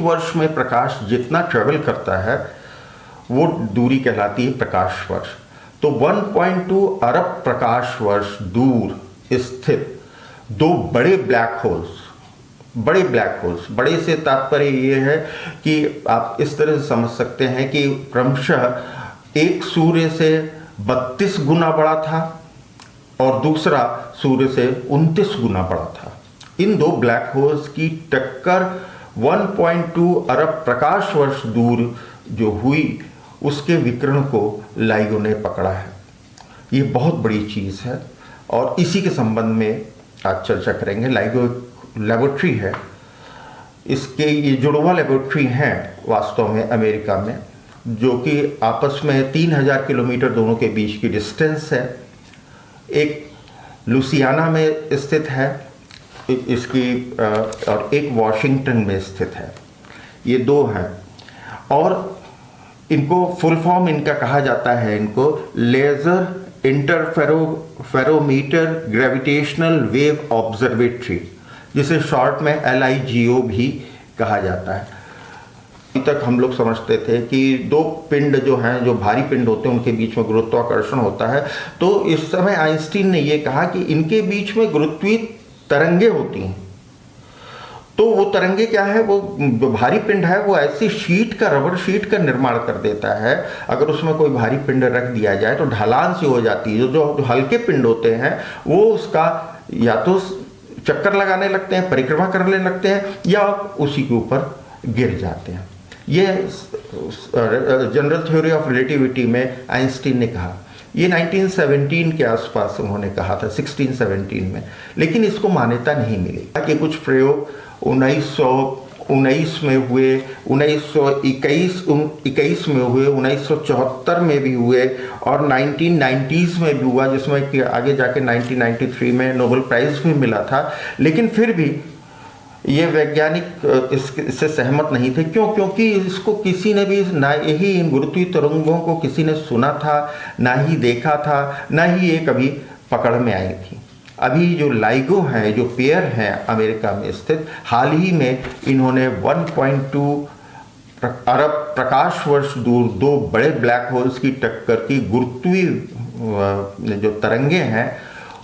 वर्ष में प्रकाश जितना ट्रेवल करता है वो दूरी कहलाती है प्रकाश वर्ष। तो 1.2 अरब प्रकाश वर्ष दूर स्थित दो बड़े ब्लैक होल्स, बड़े से तात्पर्य ये है कि आप इस तरह से समझ सकते हैं कि क्रमशः एक सूर्य से 32 गुना बड़ा था और दूसरा सूर्य से 29 गुना बड़ा था। इन दो ब्लैक होल्स की टक्कर 1.2 अरब प्रकाश वर्ष दूर जो हुई उसके विकिरण को लाइगो ने पकड़ा है। ये बहुत बड़ी चीज़ है और इसी के संबंध में आज चर्चा करेंगे। लाइगो लेबोरेटरी है, इसके ये जुड़वा लेबोरेटरी हैं वास्तव में अमेरिका में, जो कि आपस में 3000 किलोमीटर दोनों के बीच की डिस्टेंस है। एक लुसियाना में स्थित है इसकी और एक वॉशिंगटन में स्थित है। ये दो हैं और इनको फुल फॉर्म इनका कहा जाता है, इनको laser interferometer gravitational wave observatory, जिसे शॉर्ट में LIGO भी कहा जाता है। अभी तक हम लोग समझते थे कि दो पिंड जो हैं, जो भारी पिंड होते हैं, उनके बीच में गुरुत्वाकर्षण होता है। तो इस समय आइंस्टीन ने ये कहा कि इनके बीच में गुरुत्वीय तरंगे होती हैं। तो वो तरंगे क्या है, वो जो भारी पिंड है वो ऐसी शीट का, रबर शीट का निर्माण कर देता है। अगर उसमें कोई भारी पिंड रख दिया जाए तो ढलान सी हो जाती है। जो हल्के पिंड होते हैं वो उसका या तो चक्कर लगाने लगते हैं, परिक्रमा करने लगते हैं, या उसी के ऊपर गिर जाते हैं। ये जनरल थ्योरी ऑफ रिलेटिविटी में आइंस्टीन ने कहा। ये 1917 के आसपास उन्होंने कहा था, 1617 में, लेकिन इसको मान्यता नहीं मिली। कि कुछ प्रयोग 1919 में हुए, 1921 में हुए, 1974 में भी हुए और 1990s में भी हुआ, जिसमें कि आगे जाके 1993 में नोबेल प्राइज भी मिला था। लेकिन फिर भी ये वैज्ञानिक इससे सहमत नहीं थे। क्यों? क्योंकि इसको किसी ने भी ना यही इन गुरुत्वीय तरंगों को किसी ने सुना था, ना ही देखा था, ना ही ये कभी पकड़ में आई थी। अभी जो लाइगो है, जो पेयर हैं अमेरिका में स्थित, हाल ही में इन्होंने 1.2 अरब प्रकाश वर्ष दूर दो बड़े ब्लैक होल्स की टक्कर की गुरुत्वीय जो तरंगे हैं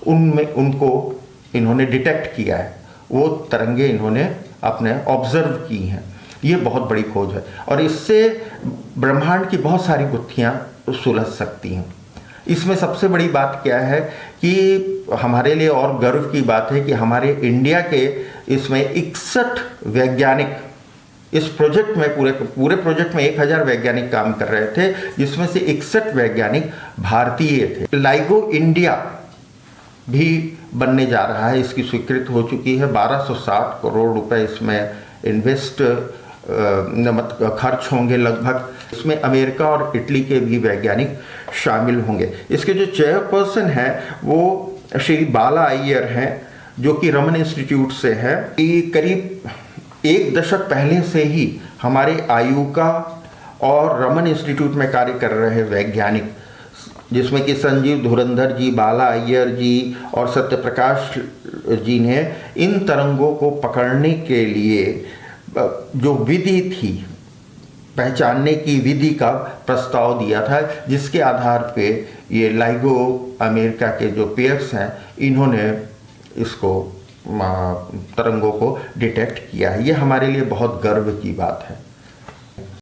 उनमें उनको इन्होंने डिटेक्ट किया है। वो तरंगे इन्होंने अपने ऑब्जर्व की हैं। ये बहुत बड़ी खोज है और इससे ब्रह्मांड की बहुत सारी गुत्थियां सुलझ सकती हैं। इसमें सबसे बड़ी बात क्या है कि हमारे लिए और गर्व की बात है कि हमारे इंडिया के इसमें 61 वैज्ञानिक इस प्रोजेक्ट में, पूरे प्रोजेक्ट में 1000 वैज्ञानिक काम कर रहे थे, जिसमें से 61 वैज्ञानिक भारतीय थे। लाइगो इंडिया भी बनने जा रहा है, इसकी स्वीकृति हो चुकी है। 1260 करोड़ रुपए इसमें इन्वेस्ट खर्च होंगे लगभग। इसमें अमेरिका और इटली के भी वैज्ञानिक शामिल होंगे। इसके जो चेयरपर्सन हैं वो श्री बाला अय्यर हैं, जो कि रमन इंस्टीट्यूट से है। ये करीब 1 दशक पहले से ही हमारे आयुका और रमन इंस्टीट्यूट में कार्य कर रहे वैज्ञानिक, जिसमें कि संजीव धुरंधर जी, बाला अय्यर जी और सत्यप्रकाश जी ने इन तरंगों को पकड़ने के लिए जो विधि थी, पहचानने की विधि का प्रस्ताव दिया था, जिसके आधार पे ये लाइगो अमेरिका के जो पेयर्स हैं इन्होंने इसको तरंगों को डिटेक्ट किया है। ये हमारे लिए बहुत गर्व की बात है।